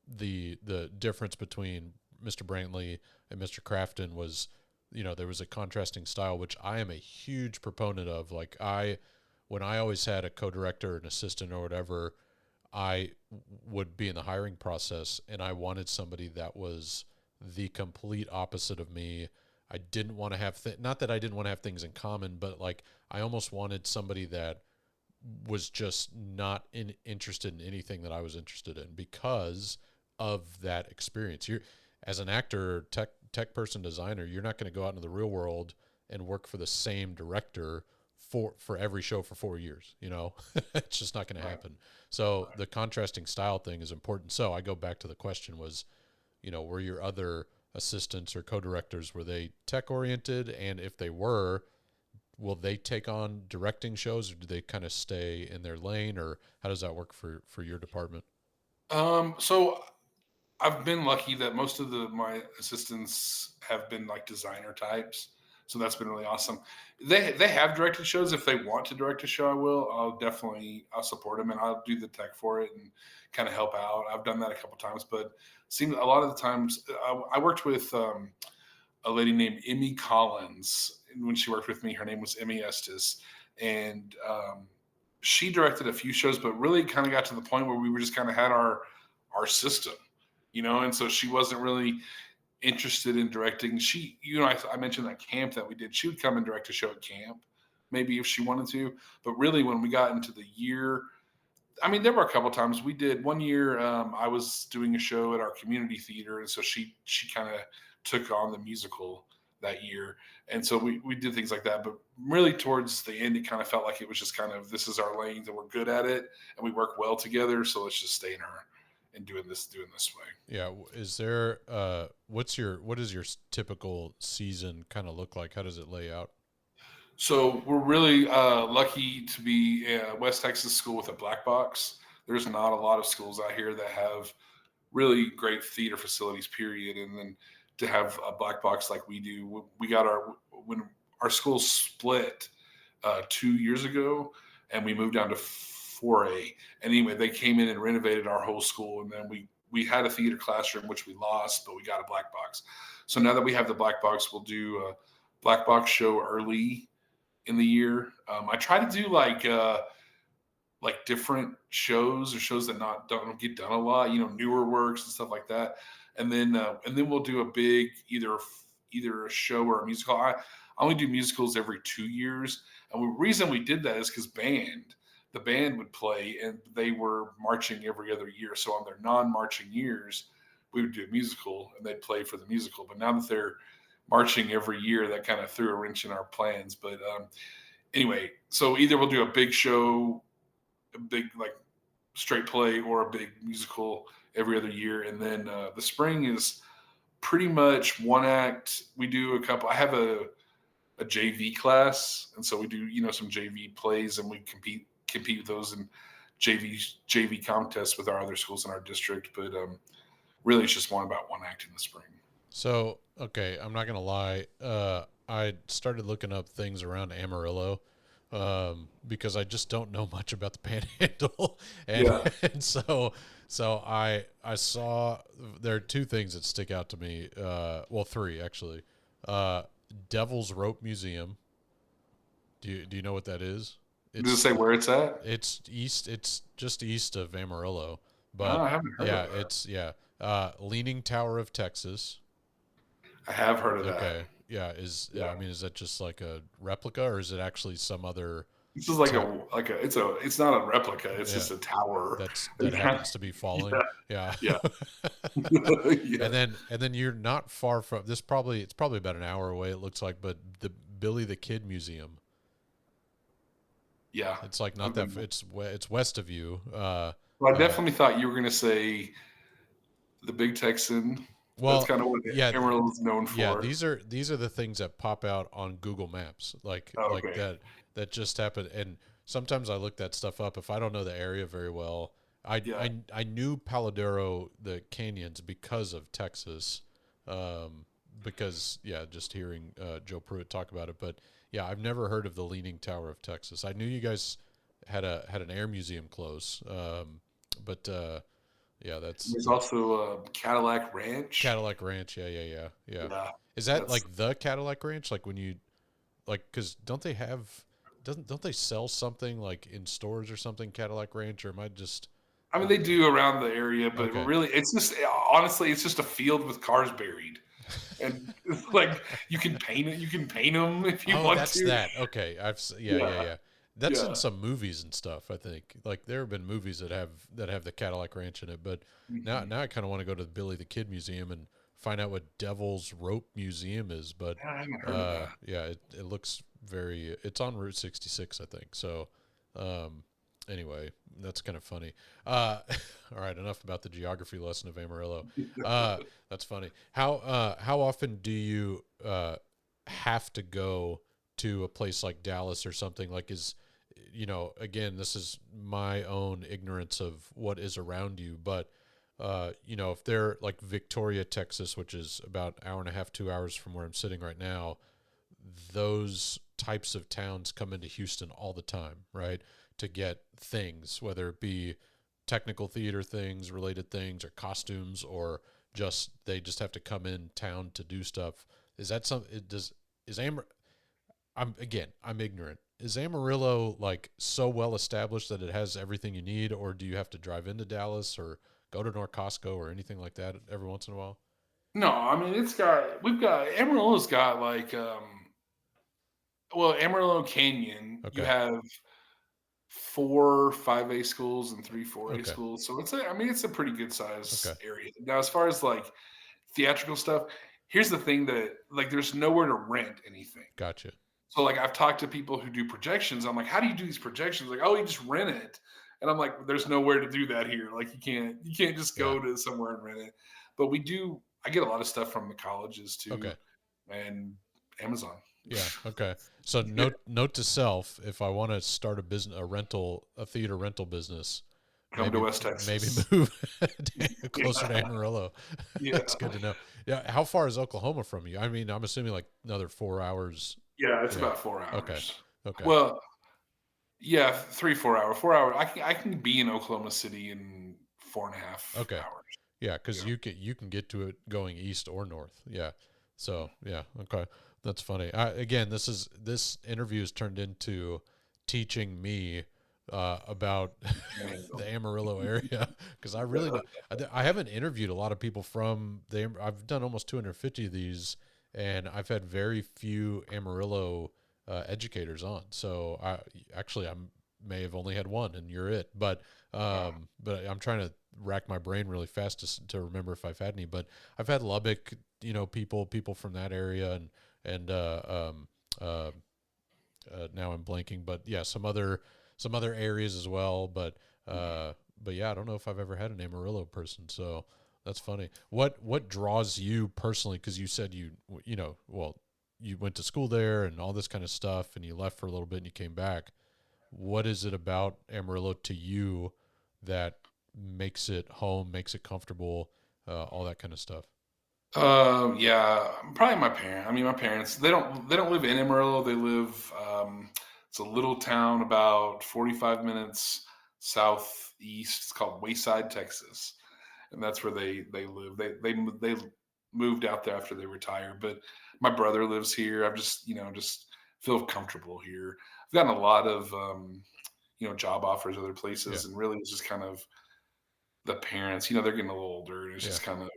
Speaker 4: The difference between Mr. Brantley and Mr. Crafton was, there was a contrasting style, which I am a huge proponent of. Like when I always had a co-director, an assistant, or whatever, I would be in the hiring process, and I wanted somebody that was the complete opposite of me. I didn't want to have not that I didn't want to have things in common, but like I almost wanted somebody that was just not interested in anything that I was interested in because of that experience. You're as an actor, tech person, designer, you're not going to go out into the real world and work for the same director for every show for 4 years. It's just not going to happen. So the contrasting style thing is important. So I go back to the question was, were your other assistants or co-directors, were they tech oriented? And if they were, will they take on directing shows, or do they kind of stay in their lane, or how does that work for your department?
Speaker 5: So I've been lucky that most of my assistants have been like designer types. So that's been really awesome. They have directed shows. If they want to direct a show, I'll support them, and I'll do the tech for it and kind of help out. I've done that a couple times, but seems a lot of the times I worked with a lady named Emmy Collins. When she worked with me, her name was Emmy Estes, and she directed a few shows, but really kind of got to the point where we were just kind of had our system, and so she wasn't really interested in directing. She, I mentioned that camp that we did. She would come and direct a show at camp, maybe if she wanted to. But really, when we got into the year, I mean, there were a couple of times we did. One year, I was doing a show at our community theater, and so she kind of took on the musical that year, and so we did things like that. But really, towards the end, it kind of felt like it was just kind of, this is our lane, and we're good at it, and we work well together. So let's just stay in her and doing this way.
Speaker 4: Yeah. Is there what does your typical season kind of look like? How does it lay out?
Speaker 5: So we're really lucky to be a West Texas school with a black box. There's not a lot of schools out here that have really great theater facilities, period. And then to have a black box like we do, when our school split, 2 years ago, and we moved down to 4A. And anyway, they came in and renovated our whole school, and then we had a theater classroom which we lost, but we got a black box. So now that we have the black box, we'll do a black box show early in the year. I try to do like different shows or shows that don't get done a lot, newer works and stuff like that. And then we'll do a big either a show or a musical. I only do musicals every 2 years, and the reason we did that is because the band would play, and they were marching every other year. So on their non-marching years, we would do a musical, and they'd play for the musical. But now that they're marching every year, that kind of threw a wrench in our plans. But anyway, so either we'll do a big show, a big like straight play, or a big musical every other year. And then the spring is pretty much one act. We do a couple. I have a JV class, and so we do some JV plays, and we compete with those in JV contests with our other schools in our district. But really, it's just about one act in the spring.
Speaker 4: So, okay, I'm not gonna lie. I started looking up things around Amarillo because I just don't know much about the Panhandle, and,
Speaker 5: Yeah.
Speaker 4: and so I saw there are two things that stick out to me. Well, three actually. Devil's Rope Museum. Do you know what that is?
Speaker 5: Does it say where it's at?
Speaker 4: It's east. It's just east of Amarillo,
Speaker 5: No,
Speaker 4: but
Speaker 5: I haven't heard
Speaker 4: yeah,
Speaker 5: of that.
Speaker 4: it's Leaning Tower of Texas.
Speaker 5: I have heard of that.
Speaker 4: Okay, yeah.
Speaker 5: Yeah.
Speaker 4: I mean, is that just like a replica, or is it actually some other
Speaker 5: This is it's not a replica. It's
Speaker 4: Yeah.
Speaker 5: just a tower.
Speaker 4: that happens to be falling? Yeah.
Speaker 5: Yeah. Yeah.
Speaker 4: And then you're not far from this. It's probably about an hour away. It looks like, but the Billy the Kid Museum.
Speaker 5: Yeah.
Speaker 4: It's like not that. It's west of you.
Speaker 5: Well, I definitely thought you were going to say the Big Texan.
Speaker 4: Well,
Speaker 5: that's kind of what Amarillo is known for.
Speaker 4: Yeah, these are the things that pop out on Google Maps, like that just happen. And sometimes I look that stuff up if I don't know the area very well. I knew Paladero, the canyons, because of Texas, because just hearing Joe Pruitt talk about it. But yeah, I've never heard of the Leaning Tower of Texas. I knew you guys had an air museum close, but. Yeah,
Speaker 5: there's also Cadillac Ranch.
Speaker 4: Cadillac Ranch, yeah. Is that like the Cadillac Ranch? Like when you, because don't they sell something like in stores or something? Cadillac Ranch, or am I just?
Speaker 5: I mean, they do around the area, but
Speaker 4: Okay.
Speaker 5: really, it's just a field with cars buried, and it's like you can paint it. You can paint them if you want
Speaker 4: that's
Speaker 5: to.
Speaker 4: that. Okay, yeah. That's
Speaker 5: Yeah.
Speaker 4: in some movies and stuff. I think like there have been movies that have the Cadillac Ranch in it. But now I kind of want to go to the Billy the Kid Museum and find out what Devil's Rope Museum is. But
Speaker 5: I haven't heard of that.
Speaker 4: yeah, it looks very. It's on Route 66, I think. So anyway, that's kind of funny. All right, enough about the geography lesson of Amarillo. That's funny. How often do you have to go to a place like Dallas or something? Like again, this is my own ignorance of what is around you, but if they're like Victoria, Texas, which is about an hour and a half, 2 hours from where I'm sitting right now, those types of towns come into Houston all the time, right? To get things, whether it be technical theater things, related things, or costumes, or they just have to come in town to do stuff. Is that I'm ignorant. Is Amarillo like so well established that it has everything you need, or do you have to drive into Dallas or go to North Costco or anything like that every once in a while?
Speaker 5: No, I mean Amarillo's got like Amarillo Canyon.
Speaker 4: Okay.
Speaker 5: You have 4 5A schools and 3 4A
Speaker 4: Okay.
Speaker 5: schools, so it's a pretty good size
Speaker 4: Okay.
Speaker 5: area. Now, as far as like theatrical stuff, here's the thing that like there's nowhere to rent anything.
Speaker 4: Gotcha.
Speaker 5: So like I've talked to people who do projections. I'm like, how do you do these projections? Like, oh, you just rent it. And I'm like, there's nowhere to do that here. Like you can't just go to somewhere and rent it. But I get a lot of stuff from the colleges too.
Speaker 4: Okay.
Speaker 5: And Amazon.
Speaker 4: Yeah. Okay. So note to self: if I want to start a theater rental business,
Speaker 5: Come to West Texas.
Speaker 4: Maybe move closer to Amarillo.
Speaker 5: Yeah.
Speaker 4: That's good to know. Yeah. How far is Oklahoma from you? I mean, I'm assuming like another 4 hours.
Speaker 5: Yeah, it's about 4 hours.
Speaker 4: Okay. Okay.
Speaker 5: Well, yeah, 3 4 hour 4 hour. I can be in Oklahoma City in 4.5
Speaker 4: Okay.
Speaker 5: hours.
Speaker 4: Yeah, because
Speaker 5: Yeah.
Speaker 4: you can get to it going east or north. Yeah. So yeah, okay, that's funny. Again, this interview has turned into teaching me about the Amarillo area because I really I haven't interviewed a lot of people from the. I've done almost 250 of these, and I've had very few Amarillo educators on. So I may have only had one, and you're it. But I'm trying to rack my brain really fast to remember if I've had any. But I've had Lubbock, people from that area, and now I'm blanking, but yeah, some other areas as well. But yeah, I don't know if I've ever had an Amarillo person, so that's funny. What draws you personally? Because you said well, you went to school there and all this kind of stuff, and you left for a little bit and you came back. What is it about Amarillo to you that makes it home, makes it comfortable, all that kind of stuff?
Speaker 5: Yeah, probably my parents. I mean, my parents. They don't live in Amarillo. They live. It's a little town about 45 minutes southeast. It's called Wayside, Texas, and that's where they live. They moved out there after they retired. But my brother lives here. I've just feel comfortable here. I've gotten a lot of job offers other
Speaker 4: Yeah.
Speaker 5: places, and really it's just kind of the parents. They're getting a little older, and it's
Speaker 4: Yeah.
Speaker 5: just kind of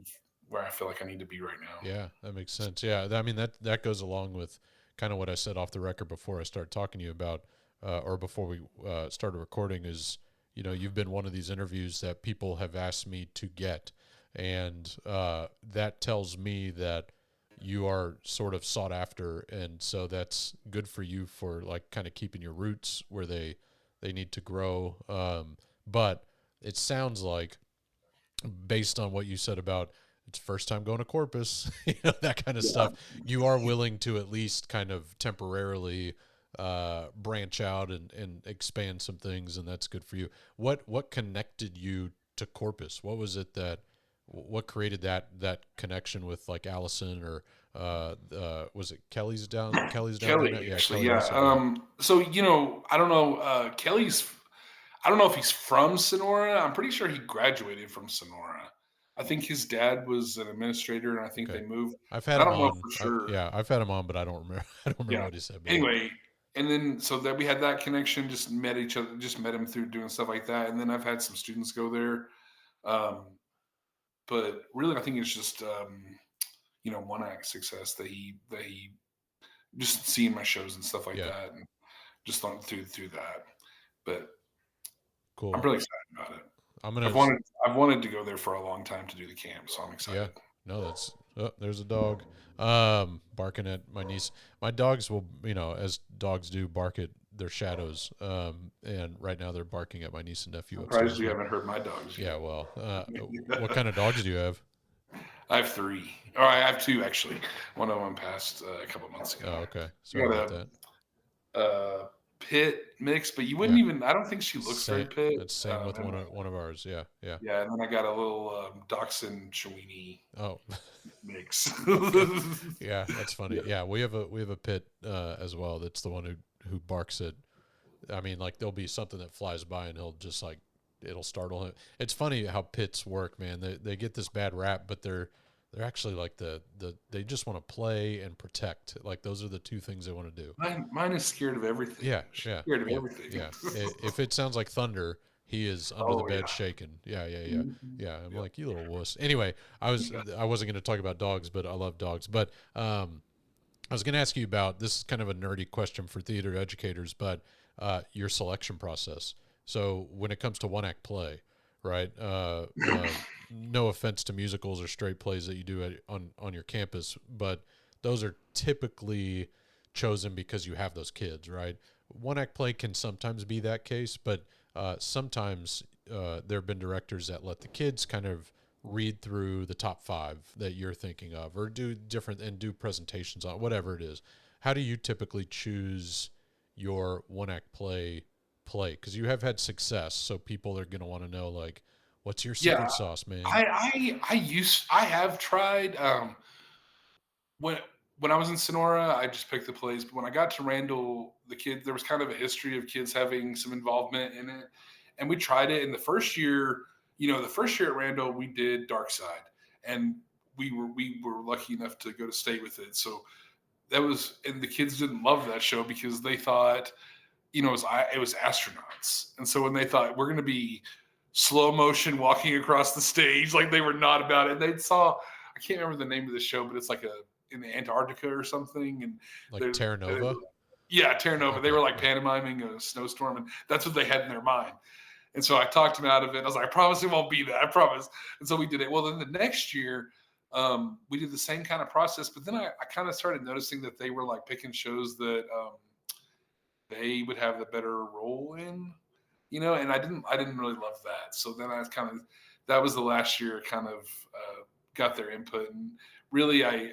Speaker 5: where I feel like I need to be right now.
Speaker 4: Yeah, that makes sense. Yeah, I mean that goes along with kind of what I said off the record before I started talking to you about, or before we started recording. Is you've been one of these interviews that people have asked me to get, and that tells me that you are sort of sought after, and so that's good for you for like kind of keeping your roots where they need to grow. But it sounds like based on what you said about it's first time going to Corpus, that kind of stuff, you are willing to at least kind of temporarily branch out and expand some things, and that's good for you. What connected you to Corpus? What was it what created that connection with like Allison or was it Kelly's down there
Speaker 5: Kelly,
Speaker 4: now? Yeah,
Speaker 5: actually,
Speaker 4: Kelly
Speaker 5: yeah.
Speaker 4: Russell. Yeah.
Speaker 5: So I don't know. Kelly's. I don't know if he's from Sonora. I'm pretty sure he graduated from Sonora. I think his dad was an administrator, and I think
Speaker 4: Okay.
Speaker 5: they moved.
Speaker 4: I've
Speaker 5: But
Speaker 4: had
Speaker 5: I
Speaker 4: him
Speaker 5: don't know
Speaker 4: on.
Speaker 5: for sure.
Speaker 4: Yeah, I've had him on, but I don't remember. I don't remember
Speaker 5: Yeah.
Speaker 4: what he said. But yeah.
Speaker 5: Anyway, and then so that we had that connection, just met each other, just met him through doing stuff like that. And then I've had some students go there. Um, but really, I think it's just one act success that he just seeing my shows and stuff like
Speaker 4: Yeah.
Speaker 5: that, and just through that. But I'm
Speaker 4: Cool.
Speaker 5: really excited about it.
Speaker 4: I'm
Speaker 5: I've
Speaker 4: gonna.
Speaker 5: wanted I've wanted to go there for a long time to do the camp, so I'm
Speaker 4: Yeah.
Speaker 5: excited.
Speaker 4: No, that's. Oh, there's a dog. Barking at my niece. My dogs will, as dogs do, bark at their shadows. And right now they're barking at my niece and nephew
Speaker 5: I'm surprised
Speaker 4: upstairs.
Speaker 5: you
Speaker 4: But
Speaker 5: haven't heard my dogs
Speaker 4: yeah,
Speaker 5: yet.
Speaker 4: well, what kind of dogs do you have?
Speaker 5: I have three. Or I have two actually. One of them passed a couple months ago.
Speaker 4: Oh, okay.
Speaker 5: I
Speaker 4: Sorry about
Speaker 5: got
Speaker 4: that.
Speaker 5: a pit mix, but you wouldn't
Speaker 4: Yeah.
Speaker 5: even. I don't think she looks very
Speaker 4: Same.
Speaker 5: pit.
Speaker 4: That's same with
Speaker 5: And
Speaker 4: one of ours. Yeah. Yeah.
Speaker 5: yeah, and then I got a little dachshund Chiweenie
Speaker 4: Oh.
Speaker 5: mix.
Speaker 4: Okay. Yeah, that's funny. Yeah, we have a pit as well. That's the one who barks at. I mean, like there'll be something that flies by and he'll just like it'll startle him. It's funny how pits work, man. They get this bad rap, but they're actually like they just want to play and protect. Like those are the two things they want to do.
Speaker 5: Mine is scared of everything.
Speaker 4: Yeah,
Speaker 5: She's
Speaker 4: yeah,
Speaker 5: scared of
Speaker 4: yeah,
Speaker 5: everything.
Speaker 4: yeah. If it sounds like thunder, he is under the
Speaker 5: Oh yeah.
Speaker 4: bed shaking. Yeah, yeah, yeah,
Speaker 5: Mhm.
Speaker 4: yeah. I'm
Speaker 5: Yep.
Speaker 4: like, you little wuss. Anyway, I wasn't going to talk about dogs, but I love dogs. But I was going to ask you about this is kind of a nerdy question for theater educators, but your selection process. So when it comes to one act play, right? No offense to musicals or straight plays that you do on your campus, but those are typically chosen because you have those kids, right? One act play can sometimes be that case, but sometimes there have been directors that let the kids kind of read through the top five that you're thinking of or do different and do presentations on whatever it is. How do you typically choose your one act play? Because you have had success, so people are going to want to know like, what's your
Speaker 5: Yeah.
Speaker 4: secret sauce, man?
Speaker 5: I have tried when when I was in Sonora, I just picked the plays. But when I got to Randall, there was kind of a history of kids having some involvement in it, and we tried it. And the first year at Randall, we did Dark Side, and we were lucky enough to go to state with it. So and the kids didn't love that show because they thought, it was astronauts, and so when they thought we're going to be slow motion walking across the stage, like they were not about it. And I can't remember the name of the show, but it's like in the Antarctica or something, and
Speaker 4: Like Terra Nova.
Speaker 5: Yeah, Terra Nova.
Speaker 4: Okay,
Speaker 5: They were like
Speaker 4: yeah.
Speaker 5: pantomiming a snowstorm, and that's what they had in their mind. And so I talked him out of it. I was like, I promise it won't be that. I promise. And so we did it. Well, then the next year, we did the same kind of process, but then I kind of started noticing that they were like picking shows that they would have the better role in, and I didn't really love that. So then that was the last year I kind of got their input, and really I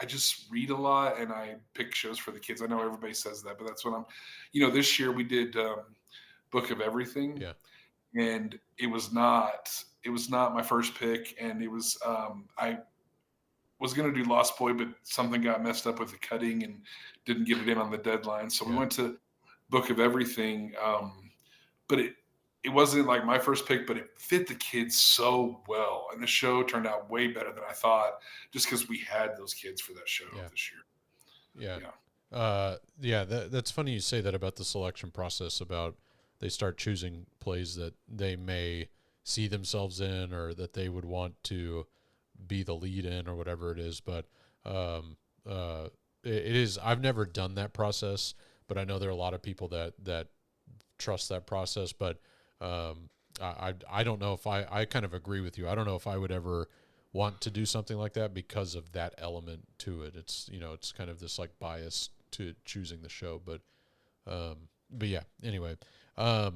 Speaker 5: just read a lot and I pick shows for the kids. I know everybody says that, but that's what this year we did Book of Everything.
Speaker 4: Yeah.
Speaker 5: And it was not my first pick. And it was, I was going to do Lost Boy, but something got messed up with the cutting and didn't get it in on the deadline. So we went to Book of Everything. But it wasn't like my first pick, but it fit the kids so well. And the show turned out way better than I thought, just because we had those kids for that show this year.
Speaker 4: Yeah. That's funny you say that about the selection process, about they start choosing plays that they may see themselves in, or that they would want to be the lead in, or whatever it is. But it is, I've never done that process, but I know there are a lot of people that trust that process. But I don't know if I kind of agree with you. I don't know if I would ever want to do something like that because of that element to it. It's, it's kind of this like bias to choosing the show, but yeah, anyway, I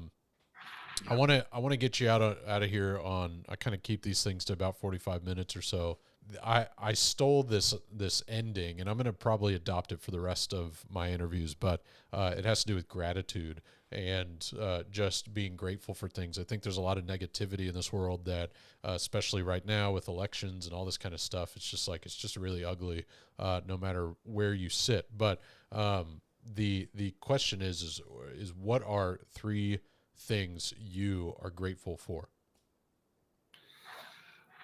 Speaker 4: want to get you out of here on, I kind of keep these things to about 45 minutes or so. I stole this ending, and I'm going to probably adopt it for the rest of my interviews, but it has to do with gratitude and just being grateful for things. I think there's a lot of negativity in this world that, especially right now with elections and all this kind of stuff, it's just really ugly, no matter where you sit. But the question is what are 3 things you are grateful for?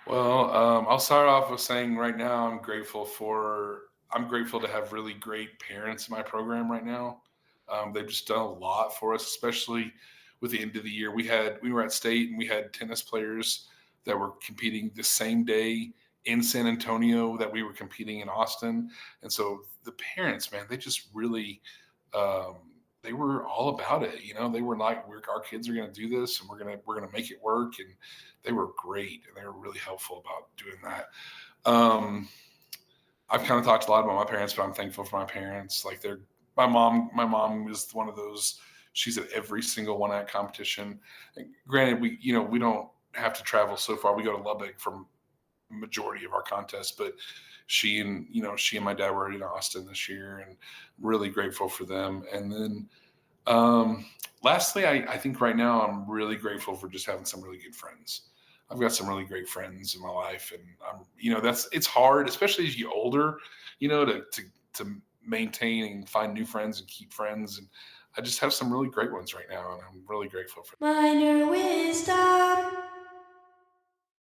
Speaker 5: Well, I'll start off with saying right now I'm grateful to have really great parents in my program right now. They've just done a lot for us, especially with the end of the year. We were at state, and we had tennis players that were competing the same day in San Antonio that we were competing in Austin. And so the parents, man, they just really, they were all about it. They were like, our kids are going to do this, and we're going to make it work. And they were great, and they were really helpful about doing that. I've kind of talked a lot about my parents, but I'm thankful for my parents. Like my mom is one of those, she's at every single one at competition. And granted, we don't have to travel so far. We go to Lubbock for majority of our contests, but she and my dad were in Austin this year, and really grateful for them. And then lastly, I think right now I'm really grateful for just having some really good friends. I've got some really great friends in my life, and it's hard, especially as you get older, to maintain and find new friends and keep friends. And I just have some really great ones right now, and I'm really grateful for them.
Speaker 3: Minor wisdom.